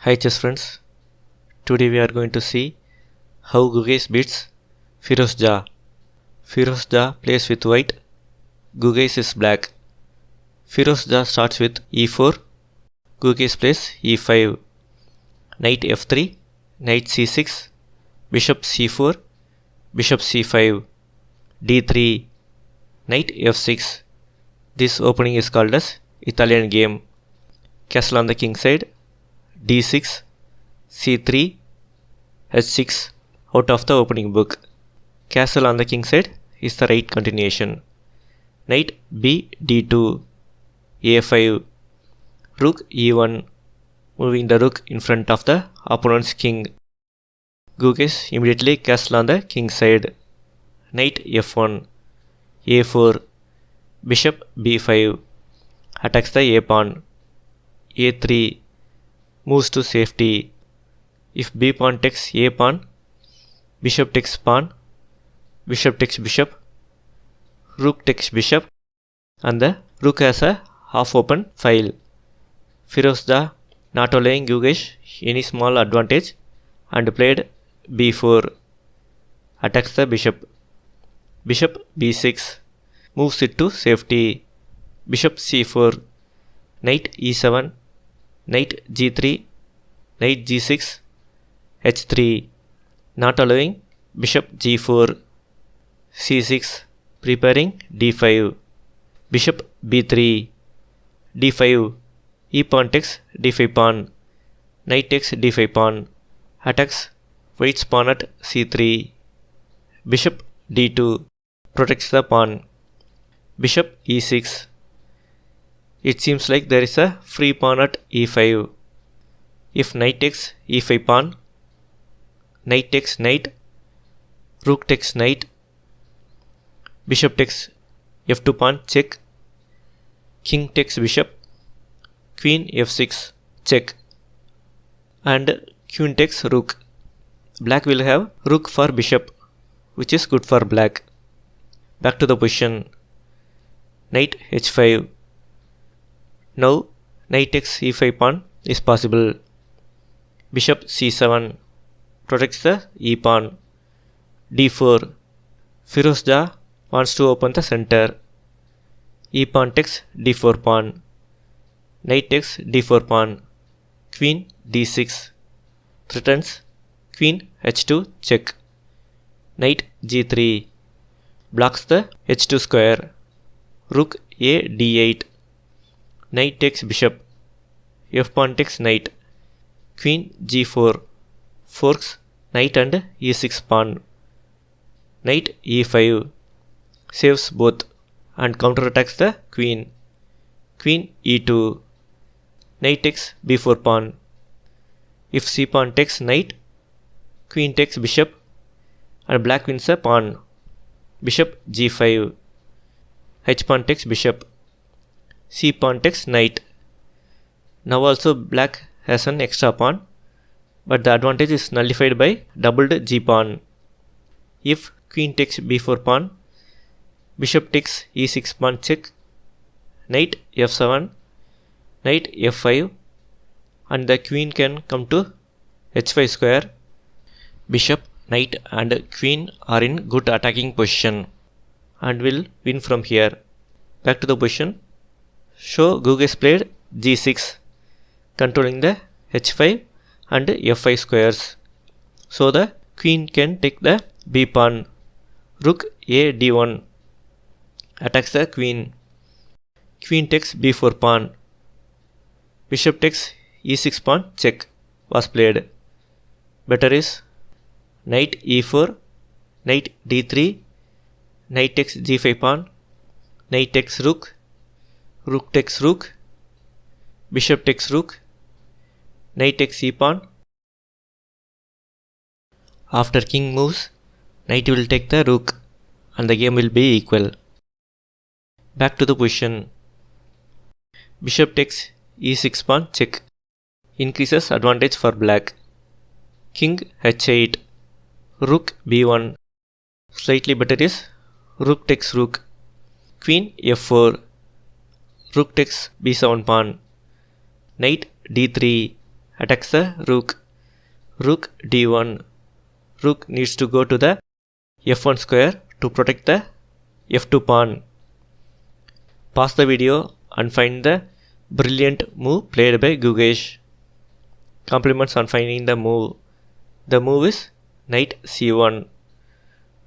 Hi chess friends, today we are going to see how Gukesh beats Firouzja. Firouzja plays with white, Gukesh is black. Firouzja starts with e4, Gukesh plays e5, knight f3, knight c6, bishop c4, bishop c5, d3, knight f6. This opening is called as Italian game. Castle on the king side, d6, c3, h6 out of the opening book. Castle on the king side is the right continuation. Knight b d2, a5, rook e1, moving the rook in front of the opponent's king. Gukesh immediately castle on the king side. Knight f1, a4, bishop b5, attacks the a pawn. a3, moves to safety. If b pawn takes a pawn, bishop takes pawn, bishop takes bishop, rook takes bishop, and the rook has a half open file. Firouzja not allowing Gukesh any small advantage and played b4, attacks the bishop. Bishop b6, moves it to safety. Bishop c4, knight e7, knight g3, knight g6, h3, not allowing bishop g4, c6, preparing d5, bishop b3, d5, e pawn takes d5 pawn, knight takes d5 pawn, attacks white's pawn at c3, bishop d2, protects the pawn, bishop e6. It seems like there is a free pawn at e5. If knight takes e5 pawn, knight takes knight, rook takes knight, bishop takes f2 pawn check, king takes bishop, queen f6 check, and queen takes rook. Black will have rook for bishop, which is good for black. Back to the position. Knight h5. Now knight takes e5 pawn is possible. Bishop c7 protects the e pawn. d4. Firouzja wants to open the center. E pawn takes d4 pawn. Knight takes d4 pawn. Queen d6 threatens queen h2 check. Knight g3 blocks the h2 square. Rook a d8. Knight takes bishop. F pawn takes knight. Queen g4 forks knight and e6 pawn. Knight e5 saves both and counterattacks the queen. Queen e2. Knight takes b4 pawn. If c pawn takes knight, queen takes bishop and black wins a pawn. Bishop g5. H pawn takes bishop. C pawn takes knight. Now also black has an extra pawn, but the advantage is nullified by doubled g pawn. If queen takes b4 pawn, bishop takes e6 pawn check, knight f7, knight f5, and the queen can come to h5 square. Bishop, knight and queen are in good attacking position and will win from here. Back to the position. So Gukesh played g6, controlling the h5 and f5 squares. So the queen can take the b pawn. Rook a d1 attacks the queen. Queen takes b4 pawn. Bishop takes e6 pawn check was played. Better is knight e4, knight d3, knight takes g5 pawn, knight takes rook, rook takes rook, bishop takes rook, knight takes e pawn. After king moves, knight will take the rook and the game will be equal. Back to the position. Bishop takes e6 pawn check, increases advantage for black. King h8, rook b1. Slightly better is rook takes rook, queen f4, rook takes b7 pawn, knight d3 attacks the rook. Rook d1. Rook needs to go to the f1 square to protect the f2 pawn. Pause the video and find the brilliant move played by Gukesh. Compliments on finding the move. The move is knight c1.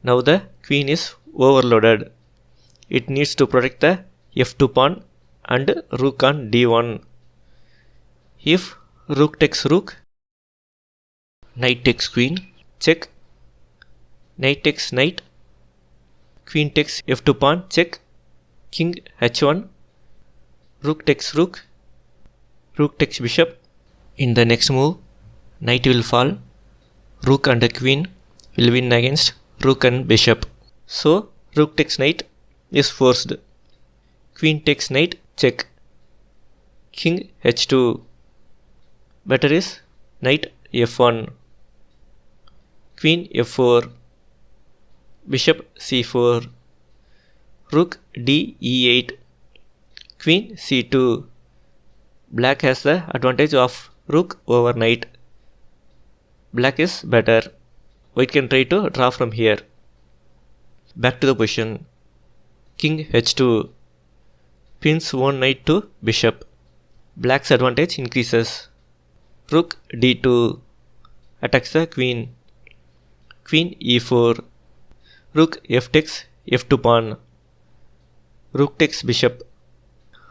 Now the queen is overloaded. It needs to protect the f2 pawn and rook on d1. If rook takes rook, knight takes queen, check. Knight takes knight, queen takes f2 pawn, check. King h1, rook takes rook, rook takes bishop. In the next move, knight will fall, rook and the queen will win against rook and bishop. So rook takes knight is forced. Queen takes knight, check. King h2. Better is knight f1. Queen f4. Bishop c4. Rook d e8. Queen c2. Black has the advantage of rook over knight. Black is better. White can try to draw from here. Back to the position. King h2. Pins one knight to bishop. Black's advantage increases. Rook d2. Attacks the queen. Queen e4. Rook f takes f2 pawn. Rook takes bishop.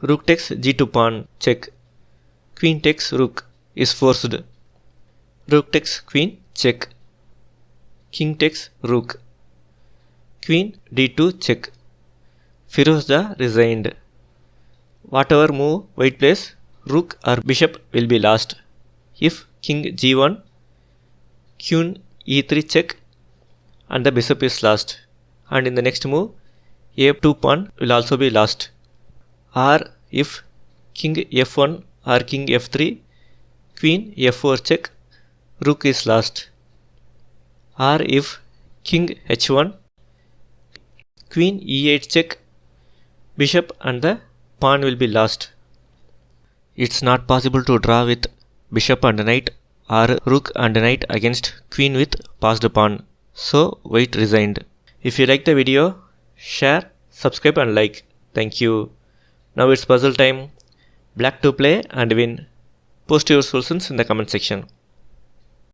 Rook takes g2 pawn, check. Queen takes rook, is forced. Rook takes queen, check. King takes rook. Queen d2, check. Firouzja resigned. Whatever move white plays, rook or bishop will be lost. If king g1, queen e3 check, and the bishop is lost. And in the next move, a2 pawn will also be lost. Or if king f1 or king f3, queen f4 check, rook is lost. Or if king h1, queen e8 check, bishop and the pawn will be lost. It's not possible to draw with bishop and knight or rook and knight against queen with passed pawn. So white resigned. If you like the video, share, subscribe and like. Thank you. Now it's puzzle time. Black to play and win. Post your solutions in the comment section.